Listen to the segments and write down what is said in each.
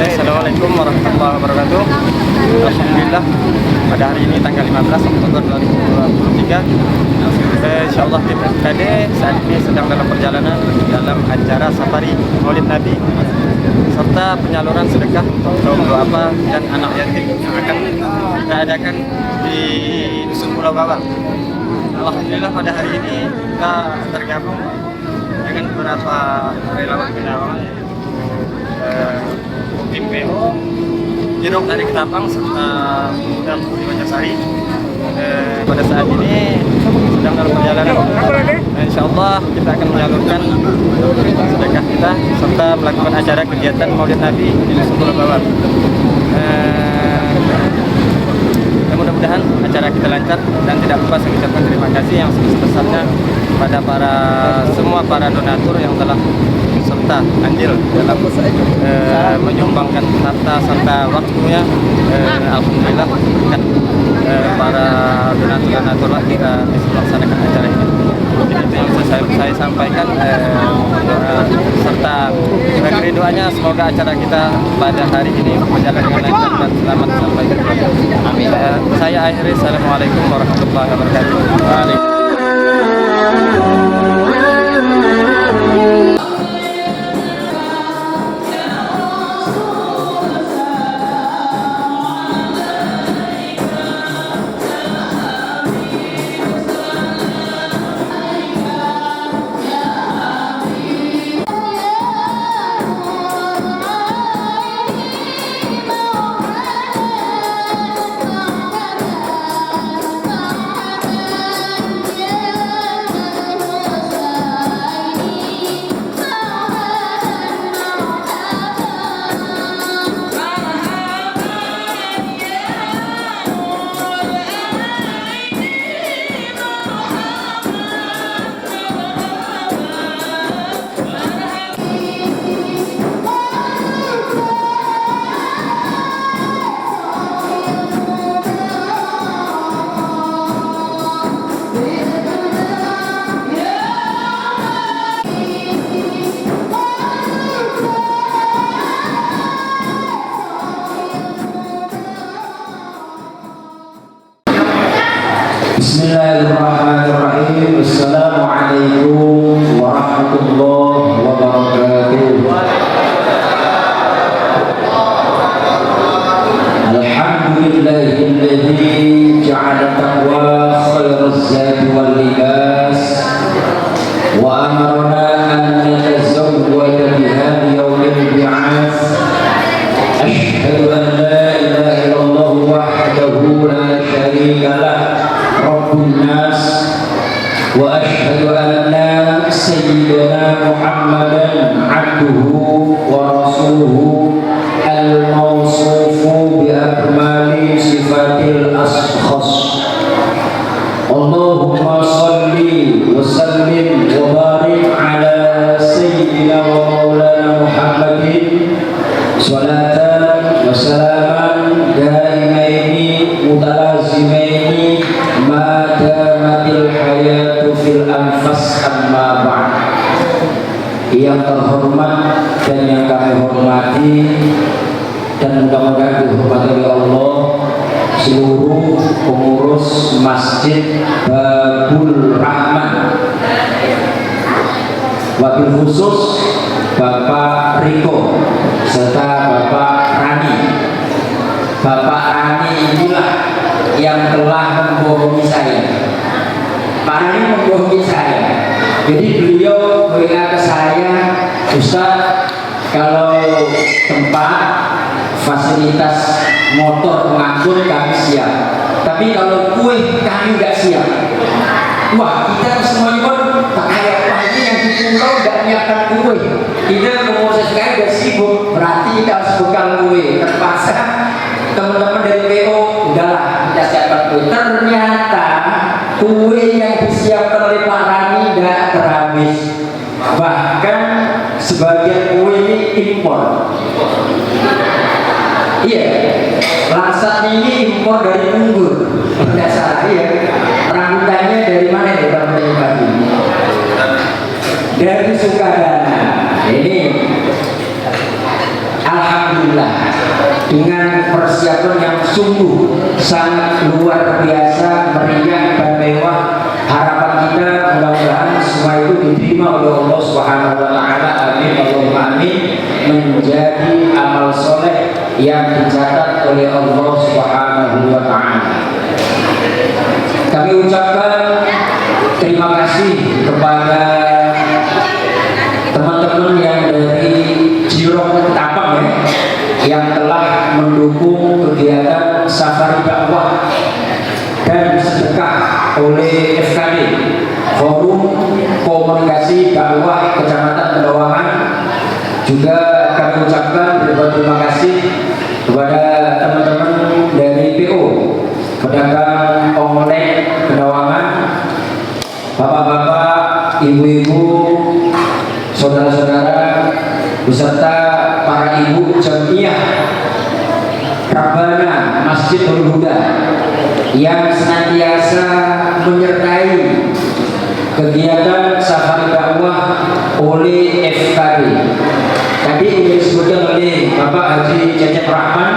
Assalamualaikum warahmatullahi wabarakatuh. Alhamdulillah pada hari ini tanggal 15 Oktober 2023, insyaallah tim FKD saat ini sedang dalam perjalanan dalam acara safari Maulid Nabi serta penyaluran sedekah kaum duafa dan anak yatim yang akan kita adakan di Dusun Pulau Bawang. Alhamdulillah pada hari ini kita tergabung dengan beberapa relawan relawan tim PO Jeruk dari Ketapang serta Pemuda di Banjarsari. Pada saat ini sedang dalam perjalanan. Insyaallah kita akan menyalurkan sedekah kita serta melakukan acara kegiatan Maulid Nabi di Dusun Pulau Bawang. Mudah-mudahan acara kita lancar dan tidak lupa saya ucapkan terima kasih yang sebesar-besarnya kepada semua para donatur yang telah serta andil dalam menyumbangkan harta serta waktunya. Alhamdulillah berkat para donatur kita bisa melaksanakan acara ini. Itu yang saya sampaikan, serta kerinduannya semoga acara kita pada hari ini berjalan dengan lancar dan selamat sampai tujuan. Amin. Saya akhiri. Assalamualaikum warahmatullahi wabarakatuh. Bismillahirrahmanirrahim. Assalamualaikum warahmatullahi wabarakatuh. Alhamdulillahilladzi ja'ala taqwa khairaz zadi wal libas wa amarna an natazawwada biha yawmil bi'ats. Asyhadu an la ilaha illallah wahdahu la syarika lah Rabbun nas wa asyhadu anna sayyidina Muhammadan abduhu wa rasuluhu al-mawsufu bi akmali sifatil askhas. Allahumma salli wa sallim wa barik ala sayyidina wa maulana Muhammadin salatan wa salaman daimaini mutalazimaini ma damatil hayatu fil anfas amma ba'd. Yang terhormat dan yang kami hormati dan mudah-mudahan dihormati oleh Allah seluruh pengurus Masjid Babul Rahman, wabil khusus Bapak Riko serta Bapak Rani. Bapak Rani inilah yang telah membohongi saya. Pak Rani membohongi saya. Jadi beliau WA ke saya, Ustaz, kalau tempat fasilitas motor pengangkut kami siap, tapi kalau kue kami nggak siap. Wah, kita semuanya pun tak kayak pagi yang di pulau nggak nyiapkan kue. Kita proses kaya udah sibuk, berarti kita harus bekal kue. Terpaksa teman-teman dari PO udahlah kita siapkan kue. Ternyata kue yang disiapkan oleh Pak Rani nggak terhabis. Bahkan sebagian kue ini impor. Iya, laksanya ini impor dari Unggur. Tidak salah ya. Rambutannya dari mana ya rambutannya pagi? Dari Sukadana. Ini Alhamdulillah dengan persiapan yang sungguh sangat luar biasa, meriah dan mewah. Harapan kita mudah-mudahan semua itu diterima oleh Allah Subhanahu wa taala. Amin Allahumma amin. Menjadi amal soleh yang dicatat oleh Allah Subhanahu wa taala. Kami ucapkan terima kasih kepada teman-teman yang dari Jirong Ketapang ya, yang telah mendukung kegiatan safari dakwah dan sedekah oleh FKD, Forum Komunikasi Dakwah Kecamatan Pendawangan. Juga kami ucapkan terima kasih kepada teman-teman dari PO Pedagang Online Pendawangan, bapak-bapak, ibu-ibu, saudara-saudara, beserta para ibu jamiah Rabbana Masjidul Huda yang senantiasa menyertai kegiatan safari dakwah oleh FKD. Tadi sudah disebutkan oleh Bapak Haji Cecep Rahman,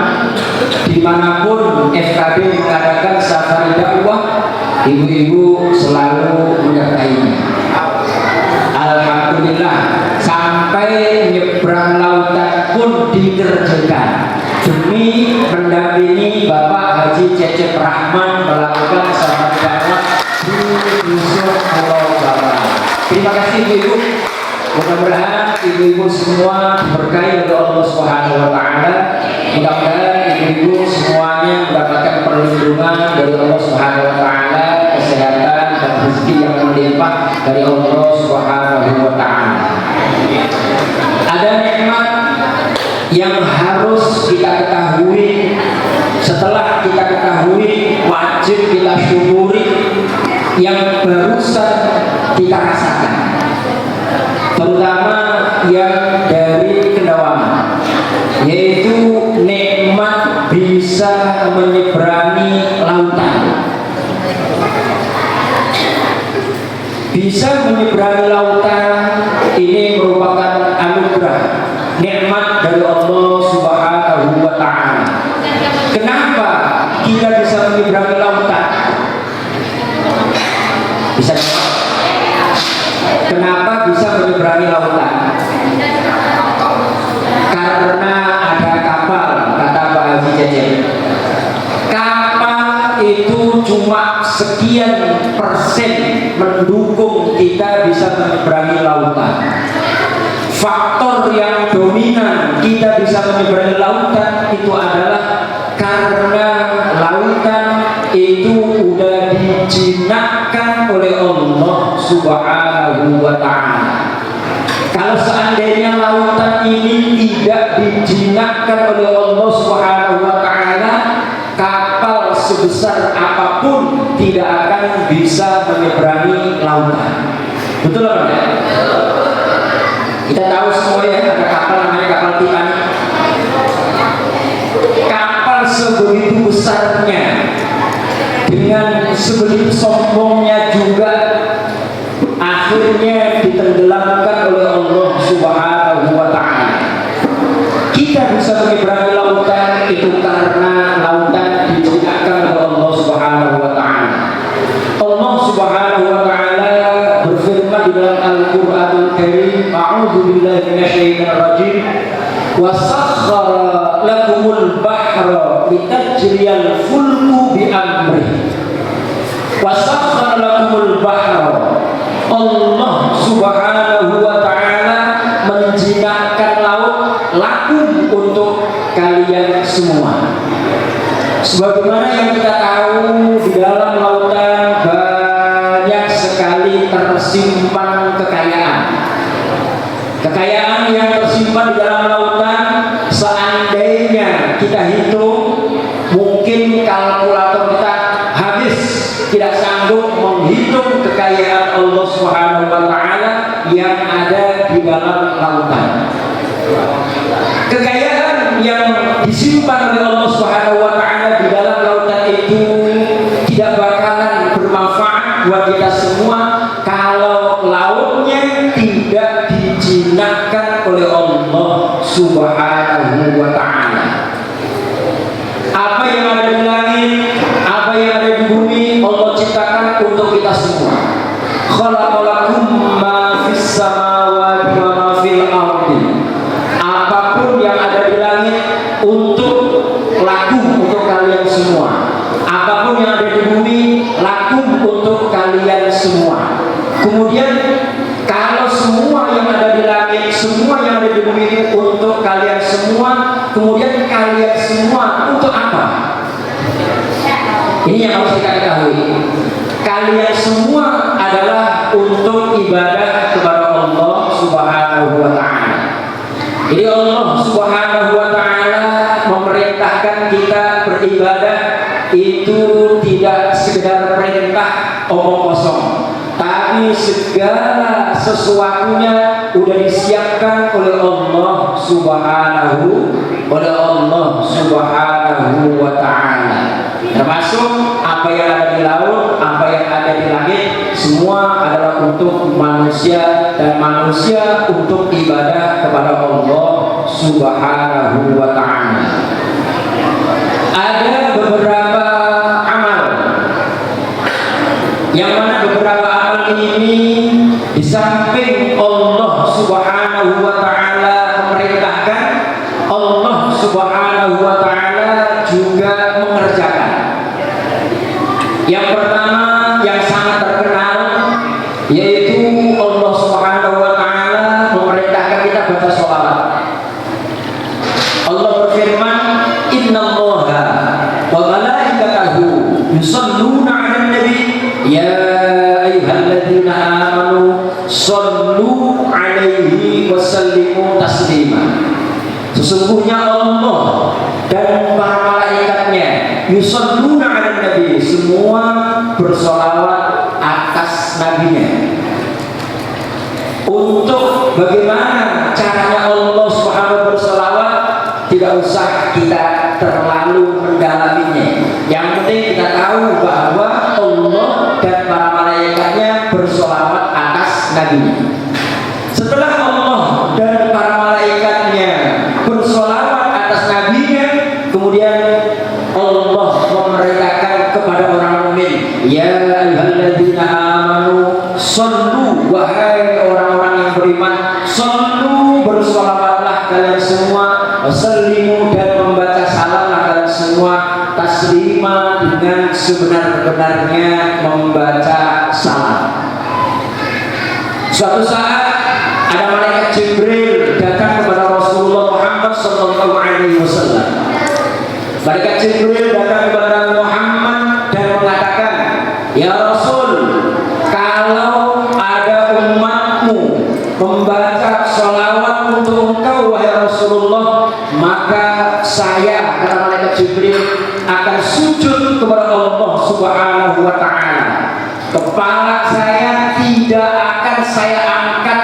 dimanapun FKD mengadakan safari dakwah, ibu-ibu selalu menyertainya. Alhamdulillah, sampai nyebrang lautan pun dikerjakan demi mendampingi Bapak Haji Cecep Rahman melakukan safari dakwah di dusun Pulau Bawang. Terima kasih ibu-ibu. Mudah-mudahan ibu-ibu semua diberkahi oleh Allah Subhanahu wa taala. Mudah-mudahan ibu-ibu semuanya mendapatkan perlindungan dari Allah Subhanahu wa taala, kesehatan dan rezeki yang melimpah dari Allah Subhanahu wa taala. Ada nikmat yang harus kita ketahui. Setelah kita ketahui, wajib kita syukuri yang barusan kita rasakan, terutama yang dari Kendawangan, yaitu nikmat bisa menyeberangi lautan. Bisa menyeberangi lautan ini merupakan anugerah, nikmat dari Allah Subhanahu wa taala. Kenapa kita bisa menyeberangi lautan? Bisa. Kenapa bisa menyeberangi lautan? Karena ada kapal, kata Pak Haji Cecep. Kapal itu cuma sekian persen mendukung kita bisa menyeberangi lautan. Faktor yang dominan kita bisa menyeberangi lautan itu adalah karena lautan itu udah dijinakkan oleh Allah Subhanahu wa taala. Kalau seandainya lautan ini tidak dijinakkan oleh Allah Subhanahu wa taala, kapal sebesar apapun tidak akan bisa menyeberangi lautan. Betul apa enggak? Kita tahu semua ya, ada kapal namanya kapal Titanic. Kapal sebegitu besarnya, dengan sebegitu sombongnya juga, akhirnya ditenggelamkan oleh Allah Subhanahu wa taala. Kita bisa menyeberangi lautan itu karena lautan dijinakkan oleh Allah Subhanahu wa taala. Allah Subhanahu wa taala berfirman di dalam Al-Qur'anul Karim, a'udzu billahi minasyaitonir rajim, wa sakhkhara lakumul bahra litajriyal fulku bi amrihi. Wa sakhkhara lakumul bahra, Allah Subhanahu wa taala menjinakkan laut lakum untuk kalian semua. Sebagaimana yang kita tahu, di dalam lautan banyak sekali tersimpan kekayaan. Kekayaan yang tersimpan di dalam lautan, seandainya kita hitung, mungkin kalkulator kita habis, tidak sanggup menghitung kekayaan Allah Subhanahu wa taala yang ada di dalam lautan. Kekayaan yang disimpan oleh Allah Subhanahu wa taala di dalam lautan itu tidak bakalan bermanfaat buat kita semua kalau lautnya tidak dijinakkan oleh Allah Subhanahu wa taala. Apa yang ada di langit, apa yang ada di bumi, Allah ciptakan untuk kita semua. Khalaqalakum ma fis samawati wa ma fil ardi. Apapun yang ada di langit untuk laku untuk kalian semua. Apapun yang ada di bumi laku untuk kalian semua. Kemudian kalau semua yang ada di langit, semua yang ada di bumi ini untuk kalian semua, kemudian kalian semua untuk apa? Ini yang harus kita ketahui. Kalian semua adalah untuk ibadah kepada Allah Subhanahu wa Ta'ala. Jadi Allah Subhanahu wa Ta'ala memerintahkan kita beribadah itu tidak sekedar perintah omong kosong, tapi segala sesuatunya sudah disiapkan oleh Allah Subhanahu wa Ta'ala. Termasuk apa yang ada di laut, apa yang ada di langit, semua adalah untuk manusia, dan manusia untuk ibadah kepada Allah Subhanahu wa Ta'ala. Ada beberapa amal yang mana beberapa amal ini di samping Allah Subhanahu wa Ta'ala memerintahkan, Allah Subhanahu wa Ta'ala juga mengerjakan. Yang pertama yang sangat terkenal yaitu Allah Subhanahu wa Ta'ala memerintahkan kita baca sholawat. Allah berfirman, innallaha wa malaikatahu yusholluna 'alan nabi ya ayyuhalladzina amanu shollu 'alaihi wa sallimu taslima. Sesungguhnya Allah dan para malaikatnya yusholluna 'alan nabi, semua bersolawat atas nabinya. Untuk bagaimana caranya Allah Subhanahu bersolawat tidak usah kita terlalu mendalaminya. Yang penting kita tahu bahwa Allah dan para malaikatnya bersolawat atas nabinya. Setelah Allah dan para malaikatnya bersolawat atas nabinya, kemudian Allah memerintahkan kepada orang mukmin, ya ayyuhalladzina amanu shollu, wahai orang-orang yang beriman, shollu, bersolawatlah kalian semua, wasallimu, dan membaca salamlah kalian semua, taslima, dengan sebenar-benarnya membaca salam. Suatu saat ada malaikat Jibril datang kepada Rasulullah Muhammad sallallahu alaihi wasallam. Malaikat Jibril datang kepada Muhammad dan mengatakan, ya Rasul, kalau ada umatmu membaca sholawat untuk engkau wahai Rasulullah, maka saya, kata malaikat Jibril, akan sujud kepada Allah Subhanahu wa Ta'ala. Kepala saya tidak akan saya angkat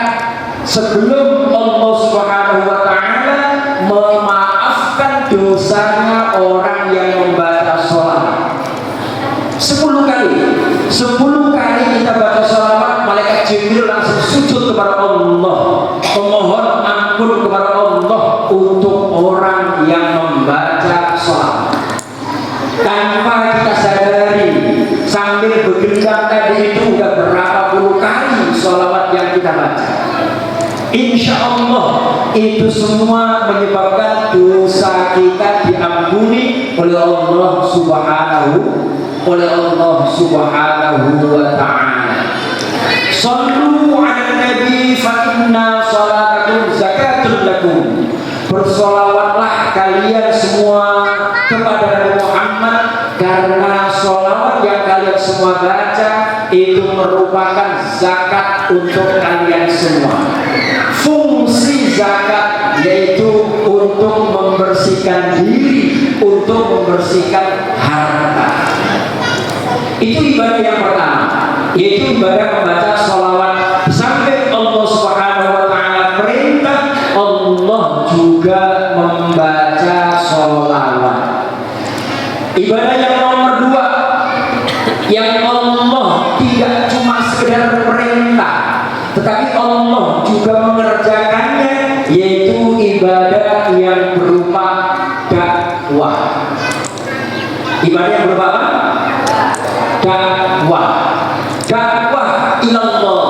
sebelum Allah Subhanahu wa Ta'ala memaafkan dosanya orang yang membaca sholawat. 10 kali kita baca sholawat, malaikat Jibril langsung sujud kepada Allah, memohon ampun kepada Allah untuk orang yang membaca sholawat. Tanpa kita sadari, sambil bergendang tadi itu udah berapa puluh kali sholawat yang kita baca. Insya Allah itu semua menyebabkan dosa kita diampuni oleh Allah Subhanahu wa Ta'ala. Shollu 'alan nabi fa inna sholatakum zakatun lakum. Bersolawatlah kalian semua kepada Nabi Muhammad, karena sholawat yang kalian semua baca itu merupakan zakat untuk kalian semua. Fungsi zakat yaitu untuk membersihkan diri, untuk membersihkan harta. Itu ibadah yang pertama, yaitu ibadah membaca sholawat. Sampai Allah Subhanahu wa Ta'ala perintah, Allah juga membaca sholawat. Ibadah yang nomor 2, yang Allah tidak cuma sekedar perintah, tetapi Allah juga mengerjakannya, yaitu ibadah yang berupa dakwah. Ibadah yang berupa apa? Dakwah. Dakwah ilallah,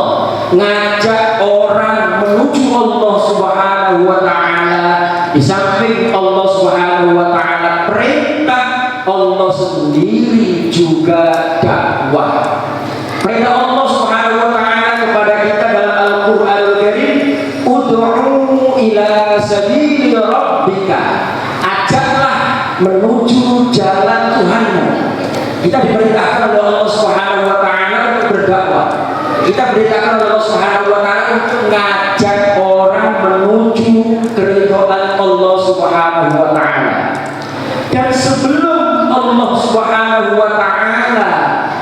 ngajak orang menuju Allah Subhanahu wa taala. Di samping Allah Subhanahu wa taala perintah, Allah sendiri juga dakwah. Perintah Allah Subhanahu wa taala kepada kita dalam Al-Qur'anul Karim, ud'u ila sabili rabbika. Ajaklah menuju jalan Tuhanmu. Kita diperintahkan oleh Allah Subhanahu wa taala untuk berdakwah. Kita diperintahkan oleh Allah Subhanahu wa taala untuk ngajak orang menuju keridhaan Allah Subhanahu wa taala. Dan sebelum Allah Subhanahu wa taala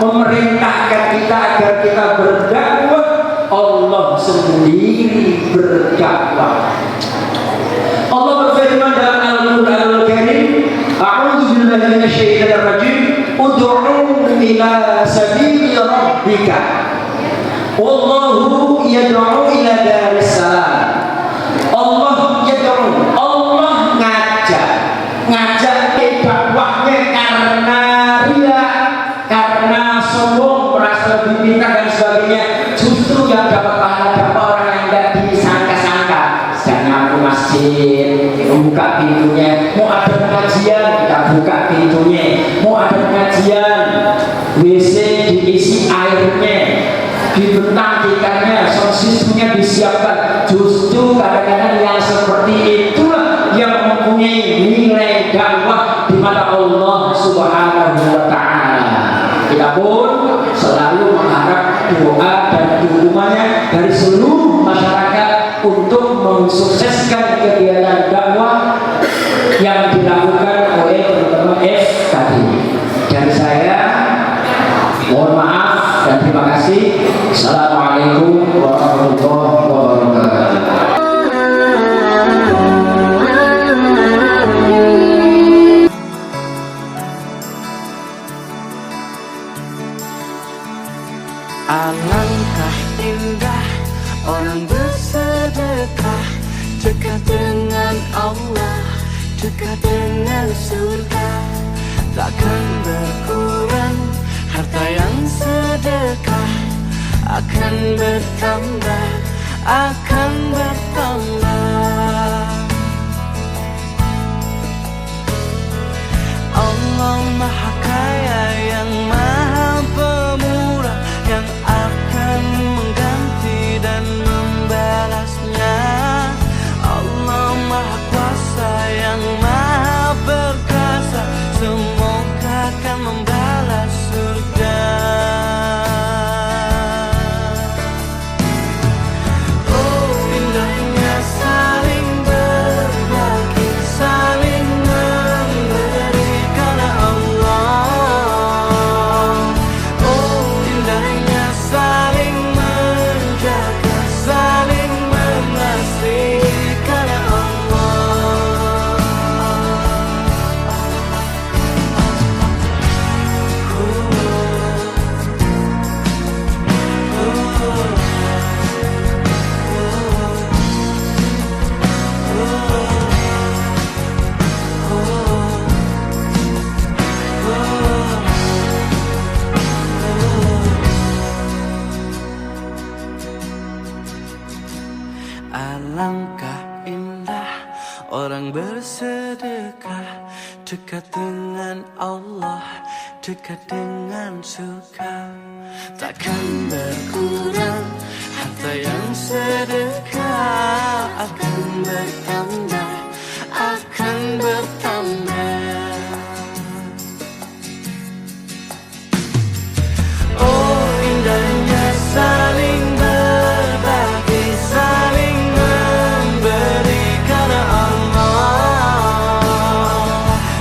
memerintahkan kita agar kita berdakwah, Allah sendiri berdakwah. Allah berfirman dalam Al-Qur'anul Karim, a'udzu billahi minasyaitonir rajim, ud'u ila sabili rabbika. Wallahu yad'u ila daris salam. Allah yad'u, Allah ngajak dakwahnya karena ria, karena sombong, merasa lebih pintar dan sebagainya. Justru yang dapat pahala dapat orang yang tidak disangka-sangka. Sedang nyapu masjid, membuka pintunya, mau ada pengajian, kita buka pintunya, mau ada pengajian, WC diisi airnya, dibentang ikannya, sound systemnya disiapkan. Justru kadang-kadang yang seperti itulah yang mempunyai nilai dakwah di mata Allah Subhanahu wa taala. Kita pun selalu mengharap doa dan dukungannya dari seluruh masyarakat untuk mensukseskan kegiatan dakwah yang dilakukan oleh teman-teman F tadi. Dari saya mohon maaf dan terima kasih. Assalamualaikum warahmatullahi wabarakatuh. Alangkah indah orang bersedekah, dekat dengan Allah, dekat dengan surga. Takkan berkurang harta yang sedekah, akan bertambah, akan bertambah. Allah Maha Kaya yang Maha Pemurah, yang akan mengganti dan membalasnya. Allah Maha Kuasa yang Maha Perkasa, semoga akan membalas surga. Oh indahnya saling berbagi, saling memberi karena Allah. Oh indahnya saling menjaga, saling mengasihi karena Allah. Alangkah indah orang bersedekah, dekat dengan Allah, dekat dengan surga. Takkan berkurang harta yang sedekah, akan bertambah, akan bertambah. Oh indahnya saling berbagi, saling memberi karena Allah.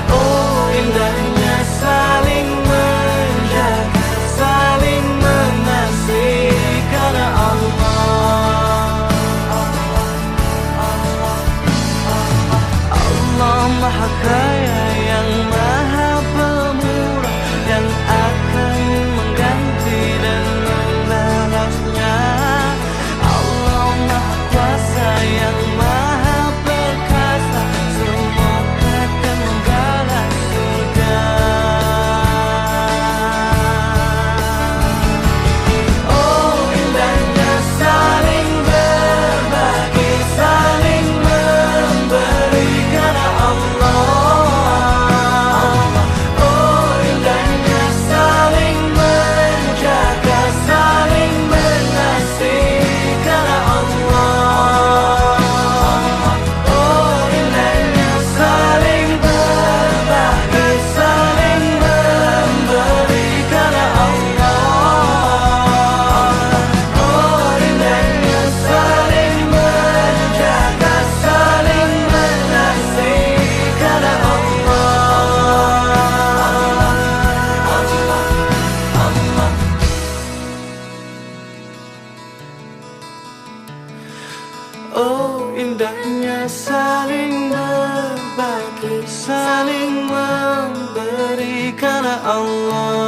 Oh indahnya saling menjaga, saling mengasihi karena Allah. Allah Maha Kaya yang Maha Pemurah, yang akan mengganti dan membalasnya. Allah Maha Kuasa yang Maha Perkasa, semoga akan membalas surga. indahnya saling berbagi, saling memberi karena Allah